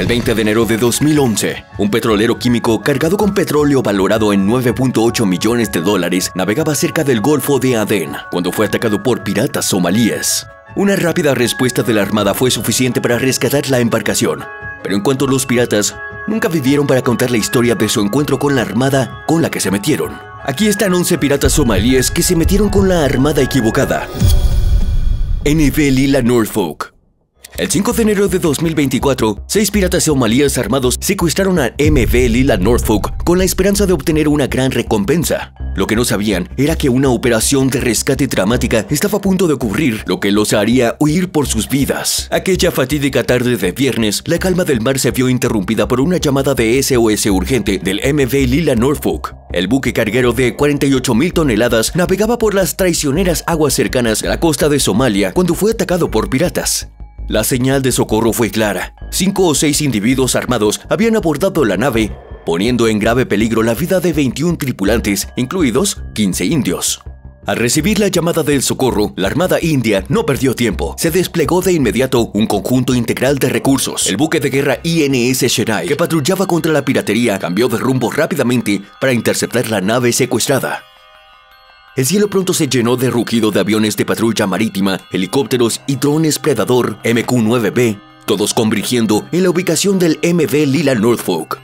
El 20 de enero de 2011, un petrolero químico cargado con petróleo valorado en $9.8 millones navegaba cerca del Golfo de Adén cuando fue atacado por piratas somalíes. Una rápida respuesta de la Armada fue suficiente para rescatar la embarcación, pero en cuanto los piratas nunca vivieron para contar la historia de su encuentro con la Armada con la que se metieron. Aquí están 11 piratas somalíes que se metieron con la Armada equivocada. MV Lila Norfolk. El 5 de enero de 2024, 6 piratas somalíes armados secuestraron a MV Lila Norfolk con la esperanza de obtener una gran recompensa. Lo que no sabían era que una operación de rescate dramática estaba a punto de ocurrir, lo que los haría huir por sus vidas. Aquella fatídica tarde de viernes, la calma del mar se vio interrumpida por una llamada de SOS urgente del MV Lila Norfolk. El buque carguero de 48.000 toneladas navegaba por las traicioneras aguas cercanas a la costa de Somalia cuando fue atacado por piratas. La señal de socorro fue clara. 5 o 6 individuos armados habían abordado la nave, poniendo en grave peligro la vida de 21 tripulantes, incluidos 15 indios. Al recibir la llamada del socorro, la Armada India no perdió tiempo. Se desplegó de inmediato un conjunto integral de recursos. El buque de guerra INS Chennai, que patrullaba contra la piratería, cambió de rumbo rápidamente para interceptar la nave secuestrada. El cielo pronto se llenó de rugido de aviones de patrulla marítima, helicópteros y drones Predador MQ-9B, todos convergiendo en la ubicación del MV Lila Norfolk.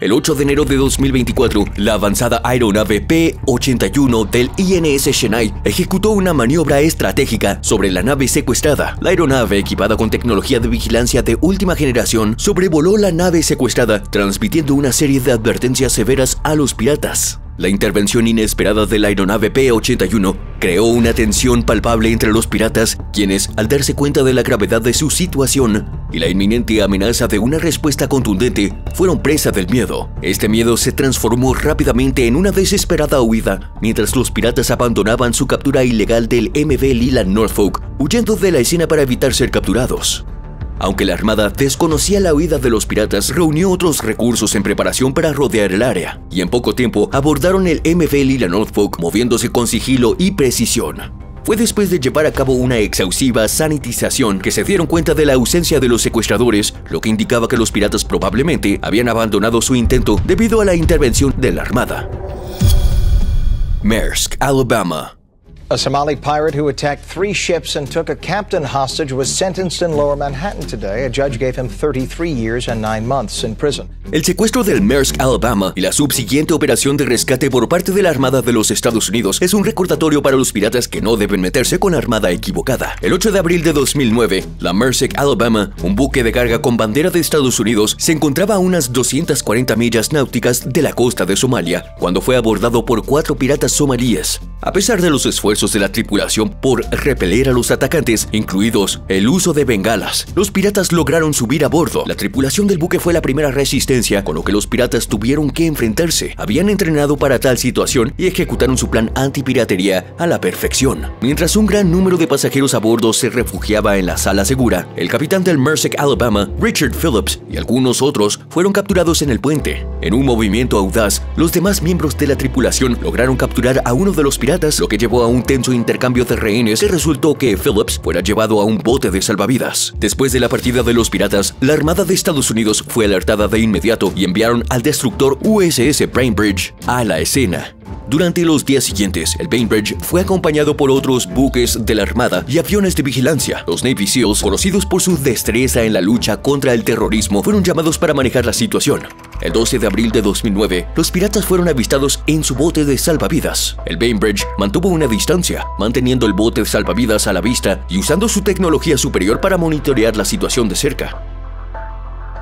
El 8 de enero de 2024, la avanzada aeronave P-81 del INS Chennai ejecutó una maniobra estratégica sobre la nave secuestrada. La aeronave, equipada con tecnología de vigilancia de última generación, sobrevoló la nave secuestrada, transmitiendo una serie de advertencias severas a los piratas. La intervención inesperada de la aeronave P-81 creó una tensión palpable entre los piratas, quienes, al darse cuenta de la gravedad de su situación y la inminente amenaza de una respuesta contundente, fueron presa del miedo. Este miedo se transformó rápidamente en una desesperada huida, mientras los piratas abandonaban su captura ilegal del MV Lila Norfolk, huyendo de la escena para evitar ser capturados. Aunque la Armada desconocía la huida de los piratas, reunió otros recursos en preparación para rodear el área, y en poco tiempo abordaron el MV Lila Norfolk moviéndose con sigilo y precisión. Fue después de llevar a cabo una exhaustiva sanitización que se dieron cuenta de la ausencia de los secuestradores, lo que indicaba que los piratas probablemente habían abandonado su intento debido a la intervención de la Armada. Maersk, Alabama. A Somali pirate who attacked 3 ships and took a captain hostage was sentenced in Lower Manhattan today. A judge gave him 33 years and 9 months in prison. El secuestro del Maersk, Alabama, y la subsiguiente operación de rescate por parte de la Armada de los Estados Unidos es un recordatorio para los piratas que no deben meterse con la Armada equivocada. El 8 de abril de 2009, la Maersk, Alabama, un buque de carga con bandera de Estados Unidos, se encontraba a unas 240 millas náuticas de la costa de Somalia cuando fue abordado por 4 piratas somalíes. A pesar de los esfuerzos de la tripulación por repeler a los atacantes, incluidos el uso de bengalas, los piratas lograron subir a bordo. La tripulación del buque fue la primera resistencia con lo que los piratas tuvieron que enfrentarse. Habían entrenado para tal situación y ejecutaron su plan antipiratería a la perfección. Mientras un gran número de pasajeros a bordo se refugiaba en la sala segura, el capitán del Maersk, Alabama, Richard Phillips, y algunos otros fueron capturados en el puente. En un movimiento audaz, los demás miembros de la tripulación lograron capturar a uno de los piratas, lo que llevó a un tenso intercambio de rehenes que resultó que Phillips fuera llevado a un bote de salvavidas. Después de la partida de los piratas, la Armada de Estados Unidos fue alertada de inmediato y enviaron al destructor USS Bainbridge a la escena. Durante los días siguientes, el Bainbridge fue acompañado por otros buques de la Armada y aviones de vigilancia. Los Navy SEALs, conocidos por su destreza en la lucha contra el terrorismo, fueron llamados para manejar la situación. El 12 de abril de 2009, los piratas fueron avistados en su bote de salvavidas. El Bainbridge mantuvo una distancia, manteniendo el bote de salvavidas a la vista y usando su tecnología superior para monitorear la situación de cerca.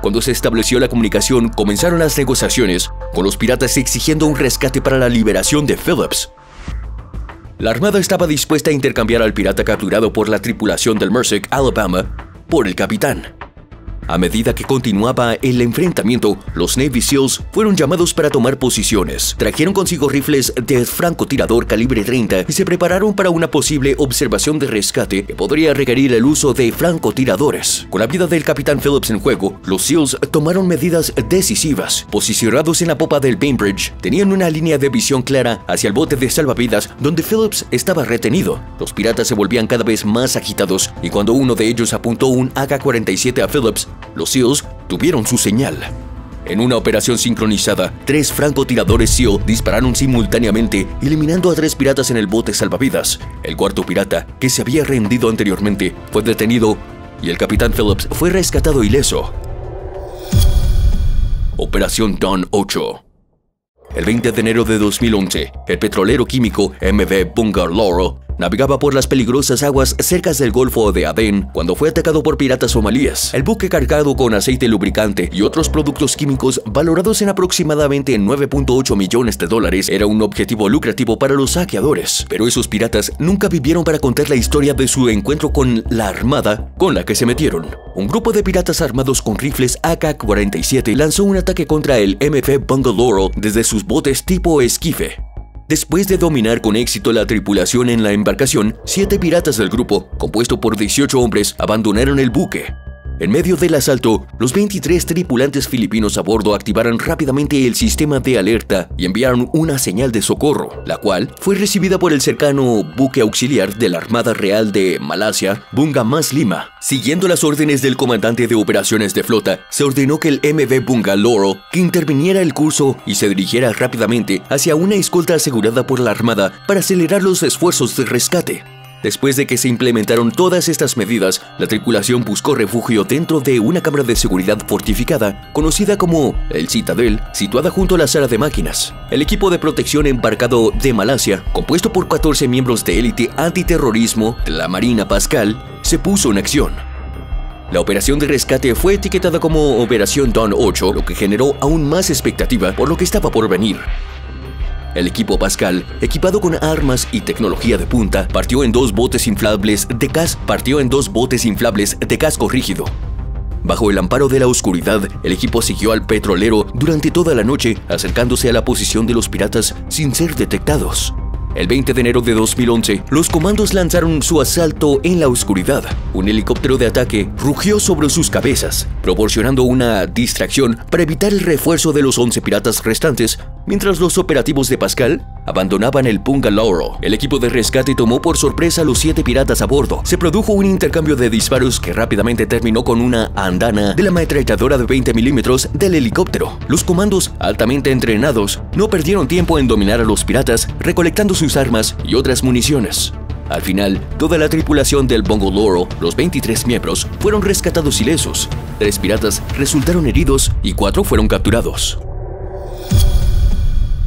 Cuando se estableció la comunicación, comenzaron las negociaciones, con los piratas exigiendo un rescate para la liberación de Phillips. La Armada estaba dispuesta a intercambiar al pirata capturado por la tripulación del Maersk, Alabama, por el capitán. A medida que continuaba el enfrentamiento, los Navy SEALs fueron llamados para tomar posiciones. Trajeron consigo rifles de francotirador calibre 30 y se prepararon para una posible observación de rescate que podría requerir el uso de francotiradores. Con la vida del capitán Phillips en juego, los SEALs tomaron medidas decisivas. Posicionados en la popa del Bainbridge, tenían una línea de visión clara hacia el bote de salvavidas donde Phillips estaba retenido. Los piratas se volvían cada vez más agitados y cuando uno de ellos apuntó un AK-47 a Phillips, los SEALs tuvieron su señal. En una operación sincronizada, 3 francotiradores SEAL dispararon simultáneamente, eliminando a 3 piratas en el bote salvavidas. El cuarto pirata, que se había rendido anteriormente, fue detenido y el capitán Phillips fue rescatado ileso. Operación Dawn 8. El 20 de enero de 2011, el petrolero químico MV Bunga Laurel navegaba por las peligrosas aguas cerca del Golfo de Adén cuando fue atacado por piratas somalíes. El buque, cargado con aceite lubricante y otros productos químicos valorados en aproximadamente $9.8 millones, era un objetivo lucrativo para los saqueadores. Pero esos piratas nunca vivieron para contar la historia de su encuentro con la armada con la que se metieron. Un grupo de piratas armados con rifles AK-47 lanzó un ataque contra el MV Bunga Laurel desde sus botes tipo esquife. Después de dominar con éxito la tripulación en la embarcación, 7 piratas del grupo, compuesto por 18 hombres, abandonaron el buque. En medio del asalto, los 23 tripulantes filipinos a bordo activaron rápidamente el sistema de alerta y enviaron una señal de socorro, la cual fue recibida por el cercano buque auxiliar de la Armada Real de Malasia, Bunga Mas Lima. Siguiendo las órdenes del comandante de operaciones de flota, se ordenó que el MV Bunga Laurel que interviniera el curso y se dirigiera rápidamente hacia una escolta asegurada por la Armada para acelerar los esfuerzos de rescate. Después de que se implementaron todas estas medidas, la tripulación buscó refugio dentro de una cámara de seguridad fortificada, conocida como el Citadel, situada junto a la sala de máquinas. El equipo de protección embarcado de Malasia, compuesto por 14 miembros de élite antiterrorismo de la Marina Pascal, se puso en acción. La operación de rescate fue etiquetada como Operación Dawn 8, lo que generó aún más expectativa por lo que estaba por venir. El equipo Pascal, equipado con armas y tecnología de punta, partió en dos botes inflables de casco rígido. Bajo el amparo de la oscuridad, el equipo siguió al petrolero durante toda la noche, acercándose a la posición de los piratas sin ser detectados. El 20 de enero de 2011, los comandos lanzaron su asalto en la oscuridad. Un helicóptero de ataque rugió sobre sus cabezas, proporcionando una distracción para evitar el refuerzo de los 11 piratas restantes, mientras los operativos de Pascal abandonaban el Bunga Laurel. El equipo de rescate tomó por sorpresa a los 7 piratas a bordo. Se produjo un intercambio de disparos que rápidamente terminó con una andana de la ametralladora de 20 milímetros del helicóptero. Los comandos, altamente entrenados, no perdieron tiempo en dominar a los piratas, recolectando sus armas y otras municiones. Al final, toda la tripulación del Bunga Laurel, los 23 miembros, fueron rescatados ilesos. 3 piratas resultaron heridos y 4 fueron capturados.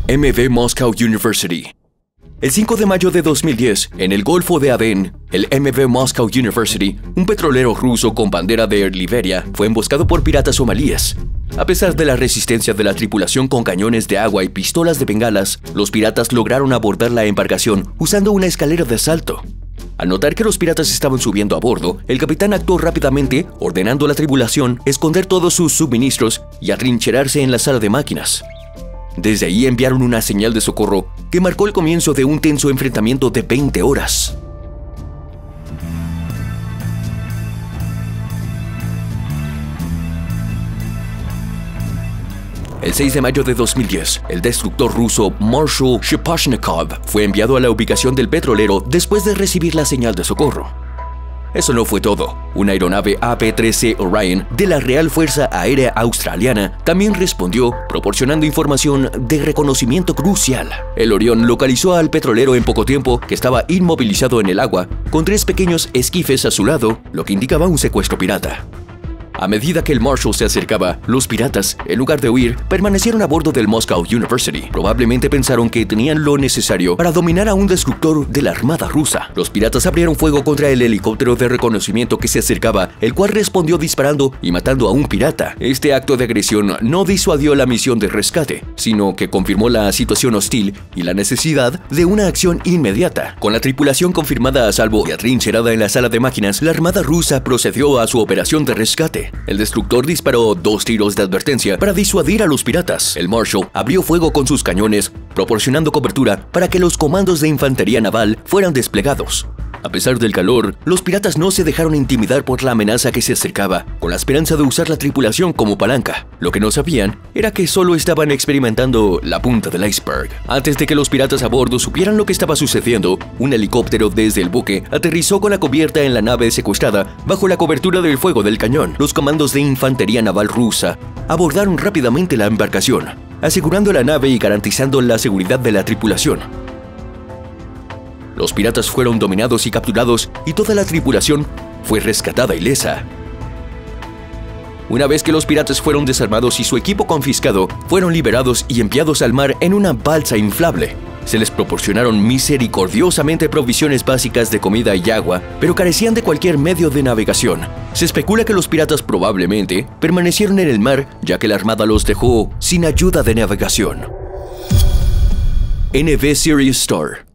MV Moscow University. El 5 de mayo de 2010, en el Golfo de Adén, el MV Moscow University, un petrolero ruso con bandera de Liberia, fue emboscado por piratas somalíes. A pesar de la resistencia de la tripulación con cañones de agua y pistolas de bengalas, los piratas lograron abordar la embarcación usando una escalera de asalto. Al notar que los piratas estaban subiendo a bordo, el capitán actuó rápidamente, ordenando a la tripulación esconder todos sus suministros y atrincherarse en la sala de máquinas. Desde ahí enviaron una señal de socorro que marcó el comienzo de un tenso enfrentamiento de 20 horas. El 6 de mayo de 2010, el destructor ruso Marshal Shepashnikov fue enviado a la ubicación del petrolero después de recibir la señal de socorro. Eso no fue todo. Una aeronave AP-13 Orion de la Real Fuerza Aérea Australiana también respondió, proporcionando información de reconocimiento crucial. El Orion localizó al petrolero en poco tiempo, que estaba inmovilizado en el agua, con 3 pequeños esquifes a su lado, lo que indicaba un secuestro pirata. A medida que el Marshal se acercaba, los piratas, en lugar de huir, permanecieron a bordo del Moscow University. Probablemente pensaron que tenían lo necesario para dominar a un destructor de la Armada rusa. Los piratas abrieron fuego contra el helicóptero de reconocimiento que se acercaba, el cual respondió disparando y matando a un pirata. Este acto de agresión no disuadió la misión de rescate, sino que confirmó la situación hostil y la necesidad de una acción inmediata. Con la tripulación confirmada a salvo y atrincherada en la sala de máquinas, la Armada rusa procedió a su operación de rescate. El destructor disparó 2 tiros de advertencia para disuadir a los piratas. El Marshal abrió fuego con sus cañones, proporcionando cobertura para que los comandos de infantería naval fueran desplegados. A pesar del calor, los piratas no se dejaron intimidar por la amenaza que se acercaba, con la esperanza de usar la tripulación como palanca. Lo que no sabían era que solo estaban experimentando la punta del iceberg. Antes de que los piratas a bordo supieran lo que estaba sucediendo, un helicóptero desde el buque aterrizó con la cubierta en la nave secuestrada bajo la cobertura del fuego del cañón. Los comandos de infantería naval rusa abordaron rápidamente la embarcación, asegurando la nave y garantizando la seguridad de la tripulación. Los piratas fueron dominados y capturados, y toda la tripulación fue rescatada ilesa. Una vez que los piratas fueron desarmados y su equipo confiscado, fueron liberados y enviados al mar en una balsa inflable. Se les proporcionaron misericordiosamente provisiones básicas de comida y agua, pero carecían de cualquier medio de navegación. Se especula que los piratas probablemente permanecieron en el mar, ya que la armada los dejó sin ayuda de navegación. NV Series Star.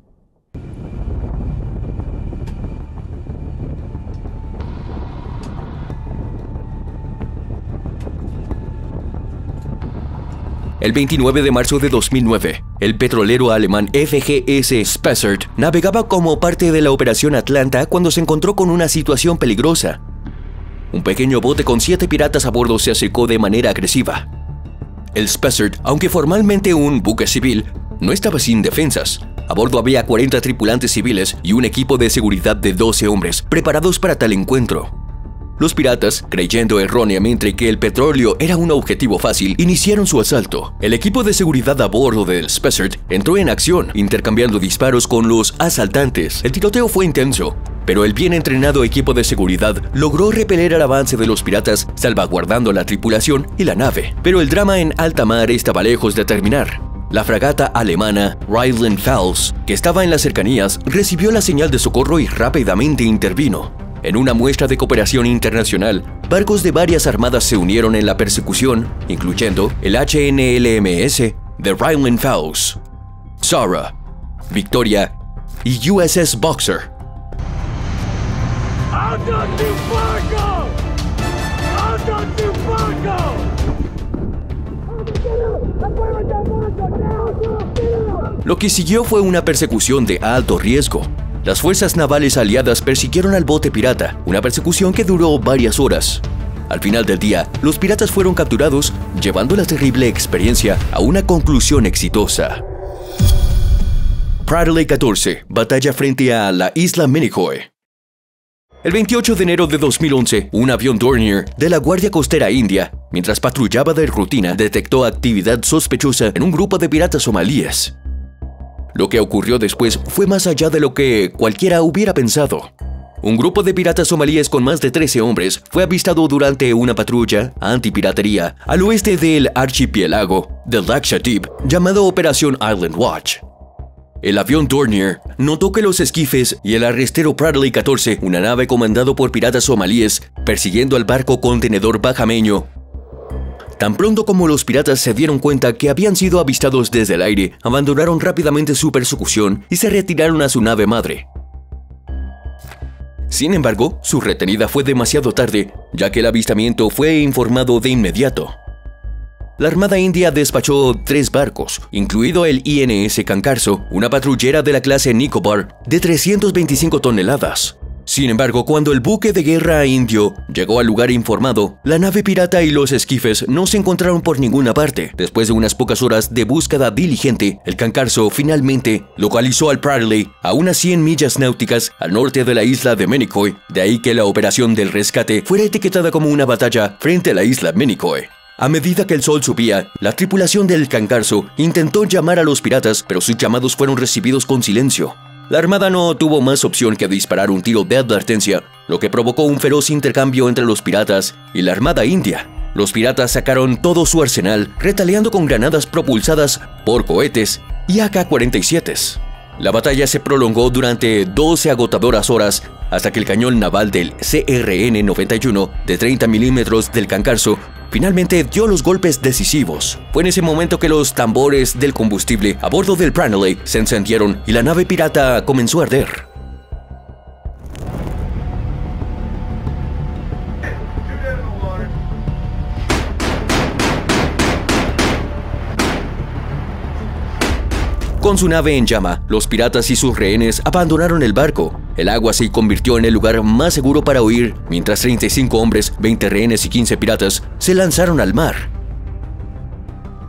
El 29 de marzo de 2009, el petrolero alemán FGS Spessart navegaba como parte de la Operación Atlanta cuando se encontró con una situación peligrosa. Un pequeño bote con 7 piratas a bordo se acercó de manera agresiva. El Spessart, aunque formalmente un buque civil, no estaba sin defensas. A bordo había 40 tripulantes civiles y un equipo de seguridad de 12 hombres preparados para tal encuentro. Los piratas, creyendo erróneamente que el petróleo era un objetivo fácil, iniciaron su asalto. El equipo de seguridad a bordo del Spessart entró en acción, intercambiando disparos con los asaltantes. El tiroteo fue intenso, pero el bien entrenado equipo de seguridad logró repeler el avance de los piratas, salvaguardando la tripulación y la nave. Pero el drama en alta mar estaba lejos de terminar. La fragata alemana Rheinland-Pfalz, que estaba en las cercanías, recibió la señal de socorro y rápidamente intervino. En una muestra de cooperación internacional, barcos de varias armadas se unieron en la persecución, incluyendo el HNLMS de Rheinland-Pfalz, Sarah, Victoria y USS Boxer. Lo que siguió fue una persecución de alto riesgo. Las fuerzas navales aliadas persiguieron al bote pirata, una persecución que duró varias horas. Al final del día, los piratas fueron capturados, llevando la terrible experiencia a una conclusión exitosa. Pradley 14, batalla frente a la isla Minicoy. El 28 de enero de 2011, un avión Dornier de la Guardia Costera India, mientras patrullaba de rutina, detectó actividad sospechosa en un grupo de piratas somalíes. Lo que ocurrió después fue más allá de lo que cualquiera hubiera pensado. Un grupo de piratas somalíes con más de 13 hombres fue avistado durante una patrulla antipiratería al oeste del archipiélago de Lakshadweep llamado Operación Island Watch. El avión Dornier notó que los esquifes y el arrestero Pradley 14, una nave comandado por piratas somalíes, persiguiendo al barco contenedor bahameño. Tan pronto como los piratas se dieron cuenta que habían sido avistados desde el aire, abandonaron rápidamente su persecución y se retiraron a su nave madre. Sin embargo, su retenida fue demasiado tarde, ya que el avistamiento fue informado de inmediato. La Armada India despachó 3 barcos, incluido el INS Kankarso, una patrullera de la clase Nicobar de 325 toneladas. Sin embargo, cuando el buque de guerra indio llegó al lugar informado, la nave pirata y los esquifes no se encontraron por ninguna parte. Después de unas pocas horas de búsqueda diligente, el Kankarso finalmente localizó al Pradley a unas 100 millas náuticas al norte de la isla de Minicoy, de ahí que la operación del rescate fuera etiquetada como una batalla frente a la isla Minicoy. A medida que el sol subía, la tripulación del Kankarso intentó llamar a los piratas, pero sus llamados fueron recibidos con silencio. La armada no tuvo más opción que disparar un tiro de advertencia, lo que provocó un feroz intercambio entre los piratas y la Armada India. Los piratas sacaron todo su arsenal, retaliando con granadas propulsadas por cohetes y AK-47s. La batalla se prolongó durante 12 agotadoras horas hasta que el cañón naval del CRN-91 de 30 milímetros del Kankarso finalmente dio los golpes decisivos. Fue en ese momento que los tambores del combustible a bordo del Pradley se encendieron y la nave pirata comenzó a arder. Con su nave en llama, los piratas y sus rehenes abandonaron el barco. el agua se convirtió en el lugar más seguro para huir, mientras 35 hombres, 20 rehenes y 15 piratas se lanzaron al mar.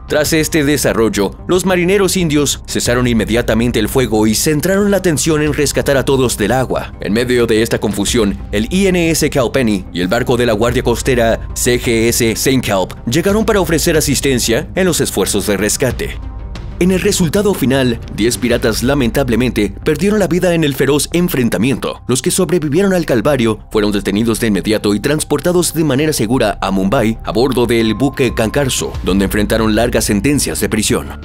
Tras este desarrollo, los marineros indios cesaron inmediatamente el fuego y centraron la atención en rescatar a todos del agua. En medio de esta confusión, el INS Calpenny y el barco de la Guardia Costera CGS St. Calp llegaron para ofrecer asistencia en los esfuerzos de rescate. En el resultado final, 10 piratas lamentablemente perdieron la vida en el feroz enfrentamiento. Los que sobrevivieron al calvario fueron detenidos de inmediato y transportados de manera segura a Mumbai a bordo del buque Cancarso, donde enfrentaron largas sentencias de prisión.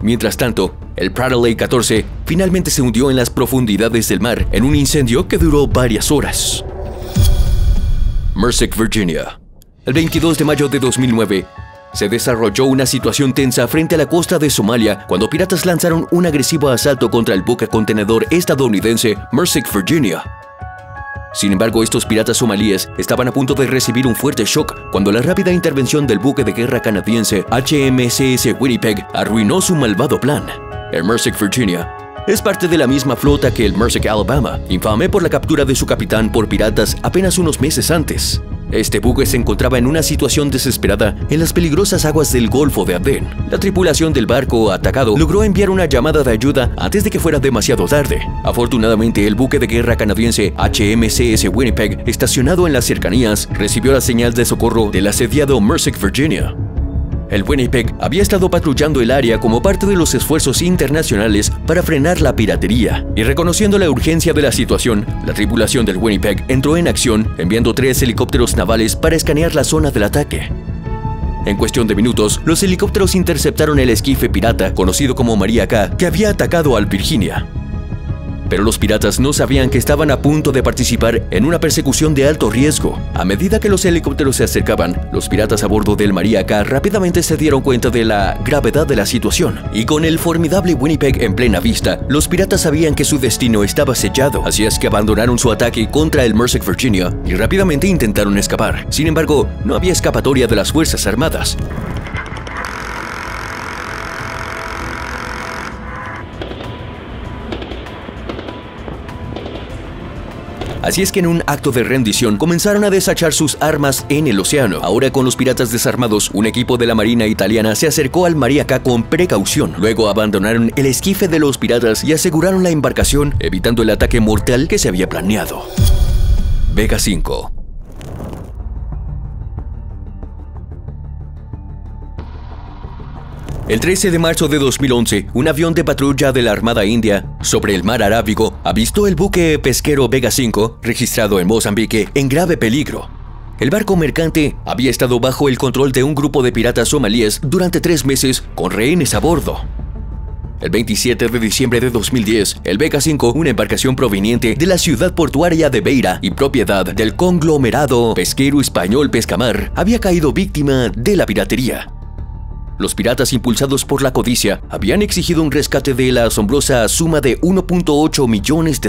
Mientras tanto, el Pratt 14 finalmente se hundió en las profundidades del mar en un incendio que duró varias horas. Merrick, Virginia. El 22 de mayo de 2009, se desarrolló una situación tensa frente a la costa de Somalia cuando piratas lanzaron un agresivo asalto contra el buque contenedor estadounidense Merrick, Virginia. Sin embargo, estos piratas somalíes estaban a punto de recibir un fuerte shock cuando la rápida intervención del buque de guerra canadiense HMCS Winnipeg arruinó su malvado plan. El Merrick, Virginia es parte de la misma flota que el Merrick, Alabama, infame por la captura de su capitán por piratas apenas unos meses antes. Este buque se encontraba en una situación desesperada en las peligrosas aguas del Golfo de Adén. La tripulación del barco atacado logró enviar una llamada de ayuda antes de que fuera demasiado tarde. Afortunadamente, el buque de guerra canadiense HMCS Winnipeg, estacionado en las cercanías, recibió la señal de socorro del asediado Merrick, Virginia. El Winnipeg había estado patrullando el área como parte de los esfuerzos internacionales para frenar la piratería, y reconociendo la urgencia de la situación, la tripulación del Winnipeg entró en acción enviando 3 helicópteros navales para escanear la zona del ataque. En cuestión de minutos, los helicópteros interceptaron el esquife pirata conocido como Maria K, que había atacado al Virginia. Pero los piratas no sabían que estaban a punto de participar en una persecución de alto riesgo. A medida que los helicópteros se acercaban, los piratas a bordo del Maria K rápidamente se dieron cuenta de la gravedad de la situación. Y con el formidable Winnipeg en plena vista, los piratas sabían que su destino estaba sellado. Así es que abandonaron su ataque contra el Merrick, Virginia y rápidamente intentaron escapar. Sin embargo, no había escapatoria de las Fuerzas Armadas. Así es que en un acto de rendición comenzaron a desechar sus armas en el océano. Ahora, con los piratas desarmados, un equipo de la Marina italiana se acercó al Maria K con precaución. Luego abandonaron el esquife de los piratas y aseguraron la embarcación, evitando el ataque mortal que se había planeado. Vega 5. El 13 de marzo de 2011, un avión de patrulla de la Armada India sobre el mar Arábigo avistó el buque pesquero Vega 5, registrado en Mozambique, en grave peligro. El barco mercante había estado bajo el control de un grupo de piratas somalíes durante 3 meses con rehenes a bordo. El 27 de diciembre de 2010, el Vega 5, una embarcación proveniente de la ciudad portuaria de Beira y propiedad del conglomerado pesquero español Pescamar, había caído víctima de la piratería. Los piratas, impulsados por la codicia, habían exigido un rescate de la asombrosa suma de $1.8 millones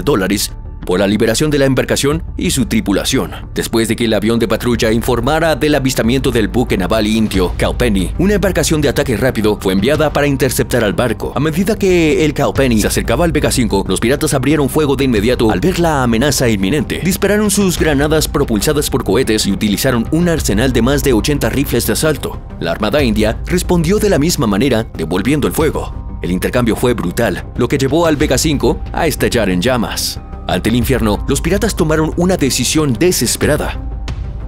por la liberación de la embarcación y su tripulación. Después de que el avión de patrulla informara del avistamiento del buque naval indio Calpenny, una embarcación de ataque rápido fue enviada para interceptar al barco. A medida que el Calpenny se acercaba al Vega 5, los piratas abrieron fuego de inmediato al ver la amenaza inminente. Dispararon sus granadas propulsadas por cohetes y utilizaron un arsenal de más de 80 rifles de asalto. La Armada India respondió de la misma manera, devolviendo el fuego. El intercambio fue brutal, lo que llevó al Vega 5 a estallar en llamas. Ante el infierno, los piratas tomaron una decisión desesperada.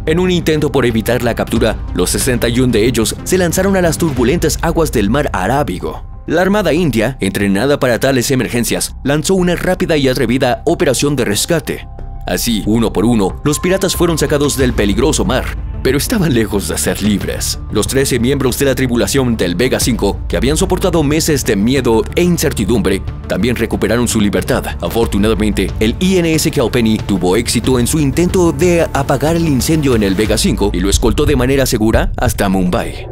En un intento por evitar la captura, los 61 de ellos se lanzaron a las turbulentas aguas del mar Arábigo. La Armada India, entrenada para tales emergencias, lanzó una rápida y atrevida operación de rescate. Así, uno por uno, los piratas fueron sacados del peligroso mar, pero estaban lejos de ser libres. Los 13 miembros de la tripulación del Vega 5, que habían soportado meses de miedo e incertidumbre, también recuperaron su libertad. Afortunadamente, el INS Calpenny tuvo éxito en su intento de apagar el incendio en el Vega 5 y lo escoltó de manera segura hasta Mumbai.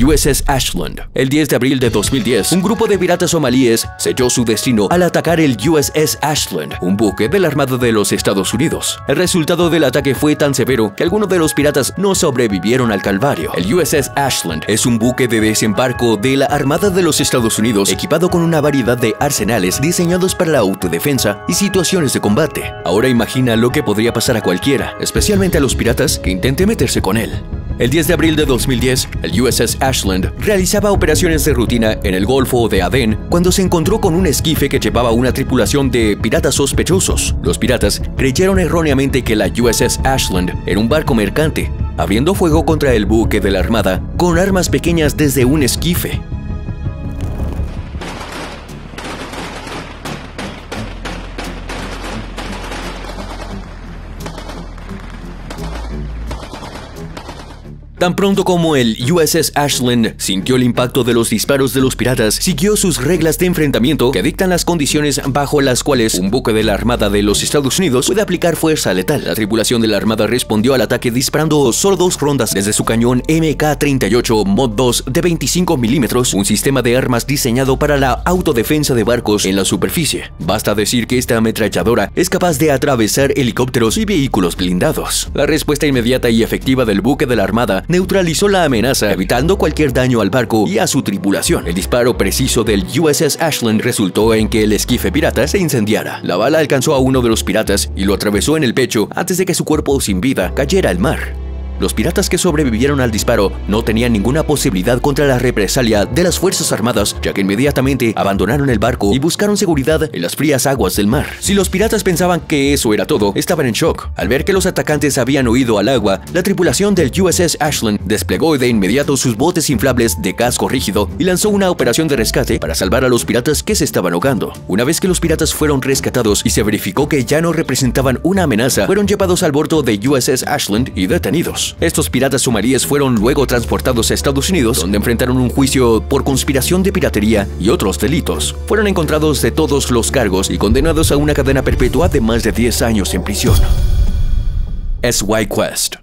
USS Ashland. El 10 de abril de 2010, un grupo de piratas somalíes selló su destino al atacar el USS Ashland, un buque de la Armada de los Estados Unidos. El resultado del ataque fue tan severo que algunos de los piratas no sobrevivieron al calvario. El USS Ashland es un buque de desembarco de la Armada de los Estados Unidos equipado con una variedad de arsenales diseñados para la autodefensa y situaciones de combate. Ahora imagina lo que podría pasar a cualquiera, especialmente a los piratas que intente meterse con él. El 10 de abril de 2010, el USS Ashland realizaba operaciones de rutina en el Golfo de Adén cuando se encontró con un esquife que llevaba una tripulación de piratas sospechosos. Los piratas creyeron erróneamente que la USS Ashland era un barco mercante, abriendo fuego contra el buque de la Armada con armas pequeñas desde un esquife. Tan pronto como el USS Ashland sintió el impacto de los disparos de los piratas, siguió sus reglas de enfrentamiento que dictan las condiciones bajo las cuales un buque de la Armada de los Estados Unidos puede aplicar fuerza letal. La tripulación de la Armada respondió al ataque disparando solo 2 rondas desde su cañón MK-38 Mod 2 de 25 milímetros, un sistema de armas diseñado para la autodefensa de barcos en la superficie. Basta decir que esta ametralladora es capaz de atravesar helicópteros y vehículos blindados. La respuesta inmediata y efectiva del buque de la Armada neutralizó la amenaza, evitando cualquier daño al barco y a su tripulación. El disparo preciso del USS Ashland resultó en que el esquife pirata se incendiara. La bala alcanzó a uno de los piratas y lo atravesó en el pecho antes de que su cuerpo sin vida cayera al mar. Los piratas que sobrevivieron al disparo no tenían ninguna posibilidad contra la represalia de las Fuerzas Armadas, ya que inmediatamente abandonaron el barco y buscaron seguridad en las frías aguas del mar. Si los piratas pensaban que eso era todo, estaban en shock. Al ver que los atacantes habían huido al agua, la tripulación del USS Ashland desplegó de inmediato sus botes inflables de casco rígido y lanzó una operación de rescate para salvar a los piratas que se estaban ahogando. Una vez que los piratas fueron rescatados y se verificó que ya no representaban una amenaza, fueron llevados al bordo de USS Ashland y detenidos. Estos piratas somalíes fueron luego transportados a Estados Unidos, donde enfrentaron un juicio por conspiración de piratería y otros delitos. Fueron encontrados de todos los cargos y condenados a una cadena perpetua de más de 10 años en prisión. S.Y. Quest.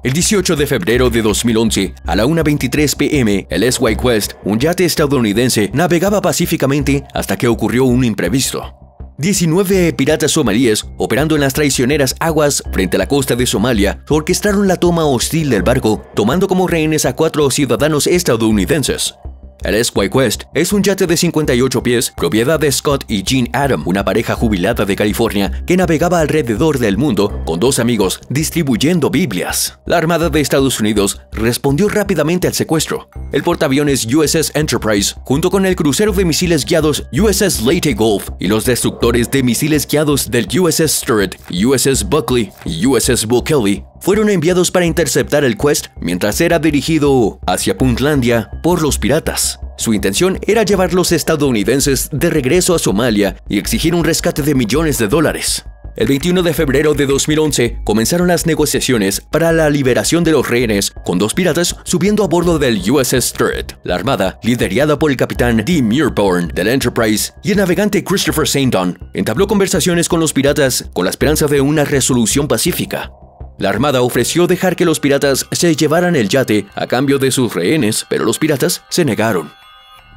El 18 de febrero de 2011, a la 1:23 p.m., el S.Y. Quest, un yate estadounidense, navegaba pacíficamente hasta que ocurrió un imprevisto. 19 piratas somalíes, operando en las traicioneras aguas frente a la costa de Somalia, orquestaron la toma hostil del barco, tomando como rehenes a 4 ciudadanos estadounidenses. El S.Y. Quest es un yate de 58 pies, propiedad de Scott y Jean Adam, una pareja jubilada de California que navegaba alrededor del mundo con 2 amigos distribuyendo Biblias. La Armada de Estados Unidos respondió rápidamente al secuestro. El portaaviones USS Enterprise, junto con el crucero de misiles guiados USS Leyte Gulf y los destructores de misiles guiados del USS Stuart, USS Buckley y USS Bull Kelly, fueron enviados para interceptar el Quest mientras era dirigido hacia Puntlandia por los piratas. Su intención era llevar los estadounidenses de regreso a Somalia y exigir un rescate de millones de dólares. El 21 de febrero de 2011 comenzaron las negociaciones para la liberación de los rehenes, con 2 piratas subiendo a bordo del USS Stuart. La armada, liderada por el capitán D. Muirborn del Enterprise y el navegante Christopher Saindon, entabló conversaciones con los piratas con la esperanza de una resolución pacífica. La armada ofreció dejar que los piratas se llevaran el yate a cambio de sus rehenes, pero los piratas se negaron.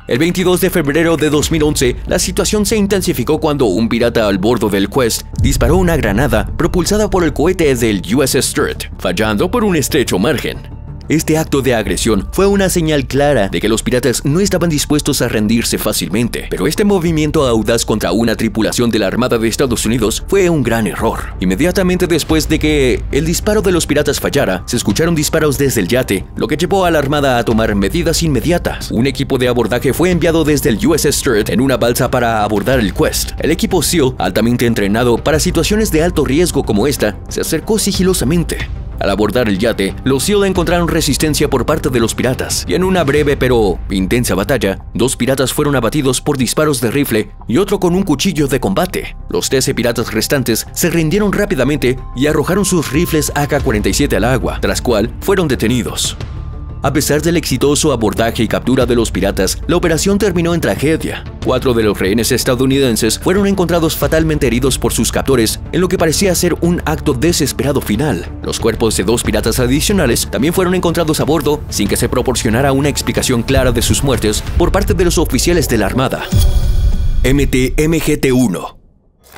El 22 de febrero de 2011, la situación se intensificó cuando un pirata al bordo del Quest disparó una granada propulsada por el cohete del USS Stuart, fallando por un estrecho margen. Este acto de agresión fue una señal clara de que los piratas no estaban dispuestos a rendirse fácilmente, pero este movimiento audaz contra una tripulación de la Armada de Estados Unidos fue un gran error. Inmediatamente después de que el disparo de los piratas fallara, se escucharon disparos desde el yate, lo que llevó a la Armada a tomar medidas inmediatas. Un equipo de abordaje fue enviado desde el USS Stuart en una balsa para abordar el Quest. El equipo SEAL, altamente entrenado para situaciones de alto riesgo como esta, se acercó sigilosamente. Al abordar el yate, los SEAL encontraron resistencia por parte de los piratas, y en una breve pero intensa batalla, 2 piratas fueron abatidos por disparos de rifle y otro con un cuchillo de combate. Los 13 piratas restantes se rindieron rápidamente y arrojaron sus rifles AK-47 al agua, tras cual fueron detenidos. A pesar del exitoso abordaje y captura de los piratas, la operación terminó en tragedia. 4 de los rehenes estadounidenses fueron encontrados fatalmente heridos por sus captores en lo que parecía ser un acto desesperado final. Los cuerpos de 2 piratas adicionales también fueron encontrados a bordo sin que se proporcionara una explicación clara de sus muertes por parte de los oficiales de la Armada. MT-MGT-1.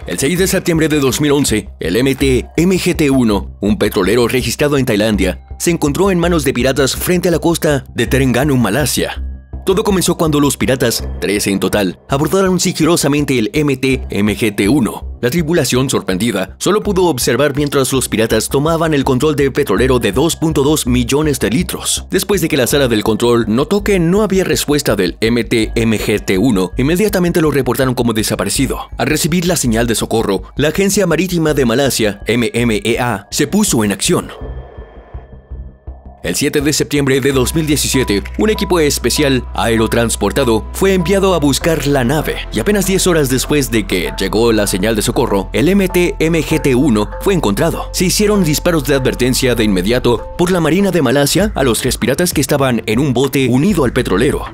El 6 de septiembre de 2011, el MT-MGT-1, un petrolero registrado en Tailandia, se encontró en manos de piratas frente a la costa de Terengganu, Malasia. Todo comenzó cuando los piratas, 13 en total, abordaron sigilosamente el MT-MGT-1. La tripulación, sorprendida, solo pudo observar mientras los piratas tomaban el control del petrolero de 2.2 millones de litros. Después de que la sala del control notó que no había respuesta del MT-MGT-1, inmediatamente lo reportaron como desaparecido. Al recibir la señal de socorro, la Agencia Marítima de Malasia, MMEA, se puso en acción. El 7 de septiembre de 2017, un equipo especial aerotransportado fue enviado a buscar la nave, y apenas 10 horas después de que llegó la señal de socorro, el MT-MGT-1 fue encontrado. Se hicieron disparos de advertencia de inmediato por la Marina de Malasia a los 3 piratas que estaban en un bote unido al petrolero.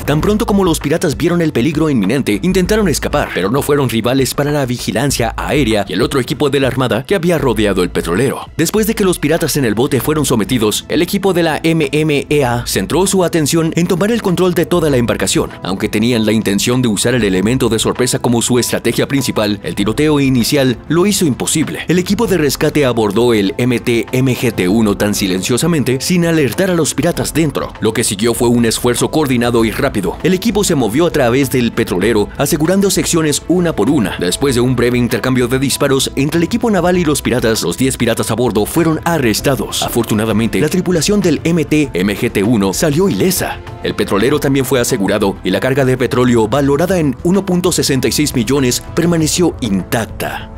Tan pronto como los piratas vieron el peligro inminente, intentaron escapar, pero no fueron rivales para la vigilancia aérea y el otro equipo de la Armada que había rodeado el petrolero. Después de que los piratas en el bote fueron sometidos, el equipo de la MMEA centró su atención en tomar el control de toda la embarcación. Aunque tenían la intención de usar el elemento de sorpresa como su estrategia principal, el tiroteo inicial lo hizo imposible. El equipo de rescate abordó el MT-MGT-1 tan silenciosamente sin alertar a los piratas dentro. Lo que siguió fue un esfuerzo coordinado y rápido. El equipo se movió a través del petrolero, asegurando secciones una por una. Después de un breve intercambio de disparos entre el equipo naval y los piratas, los 10 piratas a bordo fueron arrestados. Afortunadamente, la tripulación del MT-MGT-1 salió ilesa. El petrolero también fue asegurado y la carga de petróleo, valorada en 1.66 millones, permaneció intacta.